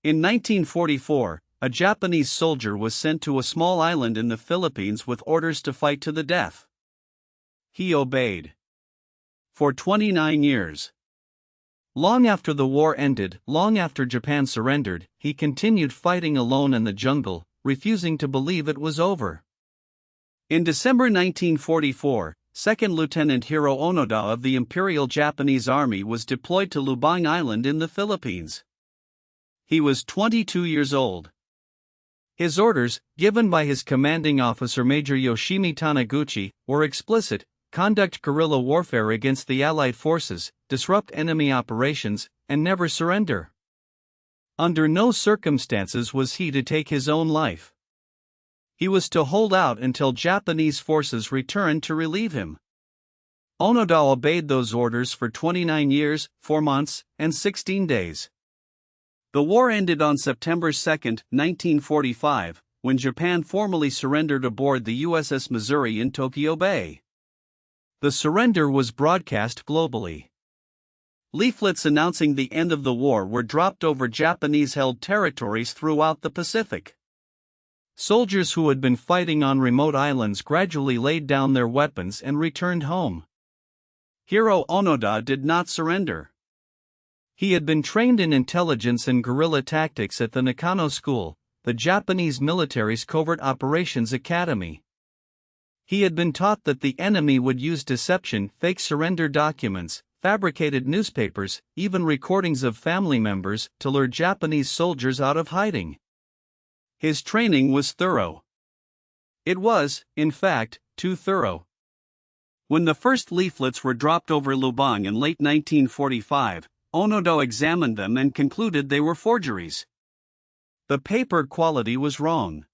In 1944, a Japanese soldier was sent to a small island in the Philippines with orders to fight to the death. He obeyed. For 29 years. Long after the war ended, long after Japan surrendered, he continued fighting alone in the jungle, refusing to believe it was over. In December 1944, 2nd Lieutenant Hiro Onoda of the Imperial Japanese Army was deployed to Lubang Island in the Philippines. He was 22 years old. His orders, given by his commanding officer Major Yoshimi Taniguchi, were explicit: conduct guerrilla warfare against the Allied forces, disrupt enemy operations, and never surrender. Under no circumstances was he to take his own life. He was to hold out until Japanese forces returned to relieve him. Onoda obeyed those orders for 29 years, 4 months, and 16 days. The war ended on September 2, 1945, when Japan formally surrendered aboard the USS Missouri in Tokyo Bay. The surrender was broadcast globally. Leaflets announcing the end of the war were dropped over Japanese-held territories throughout the Pacific. Soldiers who had been fighting on remote islands gradually laid down their weapons and returned home. Hiro Onoda did not surrender. He had been trained in intelligence and guerrilla tactics at the Nakano School, the Japanese military's covert operations academy. He had been taught that the enemy would use deception, fake surrender documents, fabricated newspapers, even recordings of family members, to lure Japanese soldiers out of hiding. His training was thorough. It was, in fact, too thorough. When the first leaflets were dropped over Lubang in late 1945, Onoda examined them and concluded they were forgeries. The paper quality was wrong.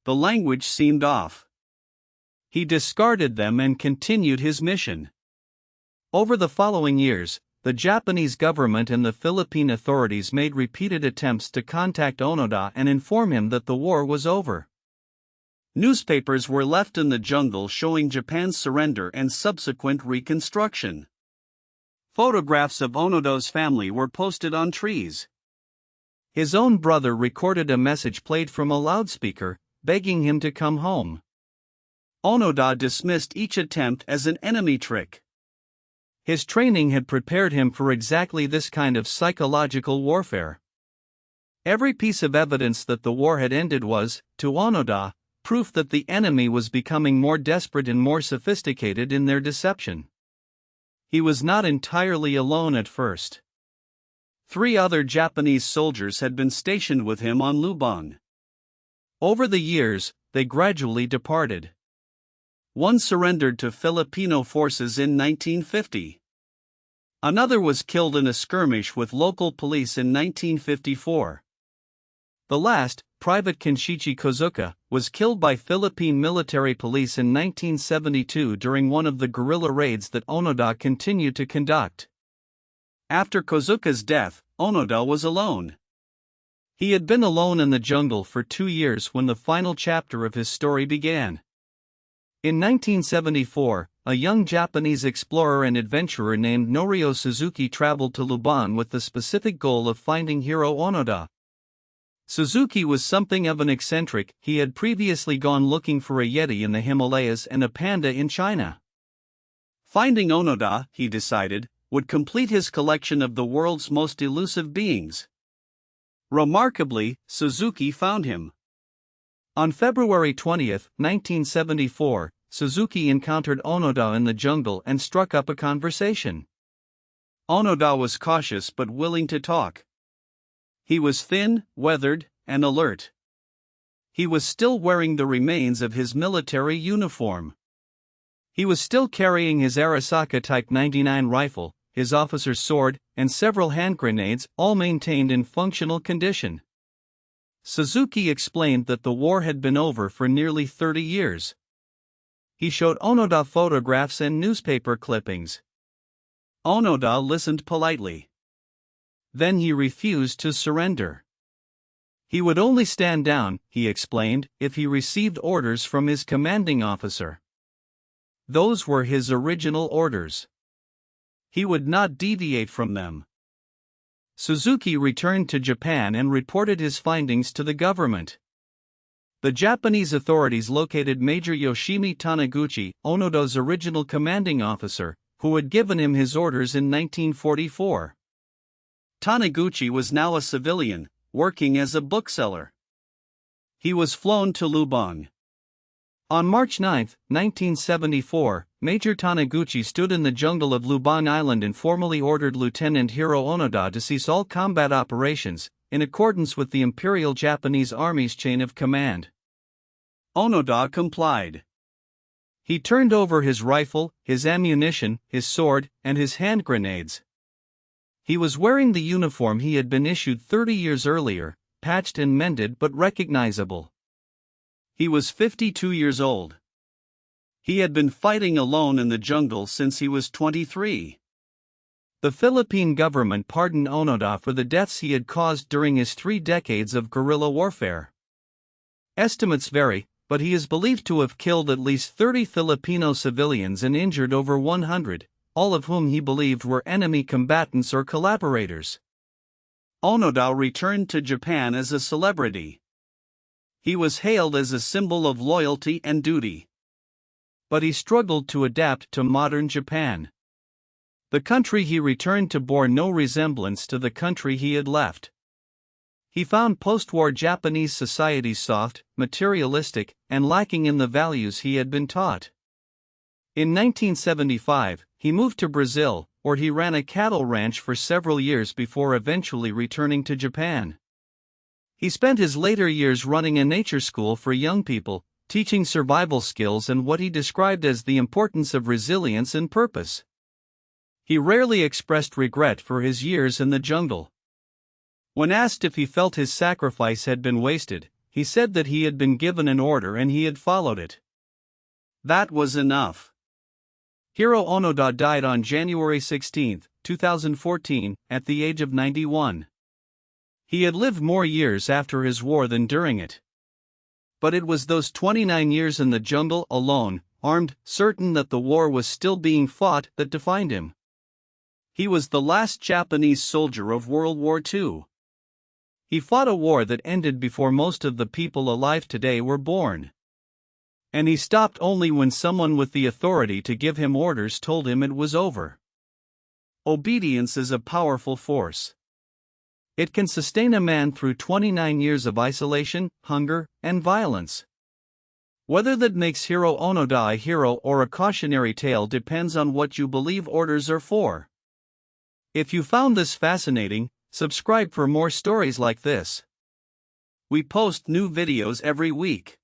The language seemed off. He discarded them and continued his mission. Over the following years, the Japanese government and the Philippine authorities made repeated attempts to contact Onoda and inform him that the war was over. Newspapers were left in the jungle showing Japan's surrender and subsequent reconstruction. Photographs of Onoda's family were posted on trees. His own brother recorded a message played from a loudspeaker, begging him to come home. Onoda dismissed each attempt as an enemy trick. His training had prepared him for exactly this kind of psychological warfare. Every piece of evidence that the war had ended was, to Onoda, proof that the enemy was becoming more desperate and more sophisticated in their deception. He was not entirely alone at first. 3 other Japanese soldiers had been stationed with him on Lubang. Over the years, they gradually departed. One surrendered to Filipino forces in 1950. Another was killed in a skirmish with local police in 1954. The last, Private Kenshichi Kozuka, was killed by Philippine military police in 1972 during one of the guerrilla raids that Onoda continued to conduct. After Kozuka's death, Onoda was alone. He had been alone in the jungle for 2 years when the final chapter of his story began. In 1974, a young Japanese explorer and adventurer named Norio Suzuki traveled to Lubang with the specific goal of finding Hiro Onoda. Suzuki was something of an eccentric. He had previously gone looking for a yeti in the Himalayas and a panda in China. Finding Onoda, he decided, would complete his collection of the world's most elusive beings. Remarkably, Suzuki found him. On February 20, 1974, Suzuki encountered Onoda in the jungle and struck up a conversation. Onoda was cautious but willing to talk. He was thin, weathered, and alert. He was still wearing the remains of his military uniform. He was still carrying his Arisaka Type 99 rifle, his officer's sword, and several hand grenades, all maintained in functional condition. Suzuki explained that the war had been over for nearly 30 years. He showed Onoda photographs and newspaper clippings. Onoda listened politely. Then he refused to surrender. He would only stand down, he explained, if he received orders from his commanding officer. Those were his original orders. He would not deviate from them. Suzuki returned to Japan and reported his findings to the government. The Japanese authorities located Major Yoshimi Taniguchi, Onoda's original commanding officer, who had given him his orders in 1944. Taniguchi was now a civilian, working as a bookseller. He was flown to Lubang. On March 9, 1974, Major Taniguchi stood in the jungle of Lubang Island and formally ordered Lieutenant Hiro Onoda to cease all combat operations, in accordance with the Imperial Japanese Army's chain of command. Onoda complied. He turned over his rifle, his ammunition, his sword, and his hand grenades. He was wearing the uniform he had been issued 30 years earlier, patched and mended but recognizable. He was 52 years old. He had been fighting alone in the jungle since he was 23. The Philippine government pardoned Onoda for the deaths he had caused during his 3 decades of guerrilla warfare. Estimates vary, but he is believed to have killed at least 30 Filipino civilians and injured over 100, all of whom he believed were enemy combatants or collaborators. Onoda returned to Japan as a celebrity. He was hailed as a symbol of loyalty and duty. But he struggled to adapt to modern Japan. The country he returned to bore no resemblance to the country he had left. He found post-war Japanese society soft, materialistic, and lacking in the values he had been taught. In 1975, he moved to Brazil, where he ran a cattle ranch for several years before eventually returning to Japan. He spent his later years running a nature school for young people, teaching survival skills and what he described as the importance of resilience and purpose. He rarely expressed regret for his years in the jungle. When asked if he felt his sacrifice had been wasted, he said that he had been given an order and he had followed it. That was enough. Hiro Onoda died on January 16, 2014, at the age of 91. He had lived more years after his war than during it. But it was those 29 years in the jungle alone, armed, certain that the war was still being fought, that defined him. He was the last Japanese soldier of World War II. He fought a war that ended before most of the people alive today were born. And he stopped only when someone with the authority to give him orders told him it was over. Obedience is a powerful force. It can sustain a man through 29 years of isolation, hunger, and violence. Whether that makes Hiro Onoda a hero or a cautionary tale depends on what you believe orders are for. If you found this fascinating, subscribe for more stories like this. We post new videos every week.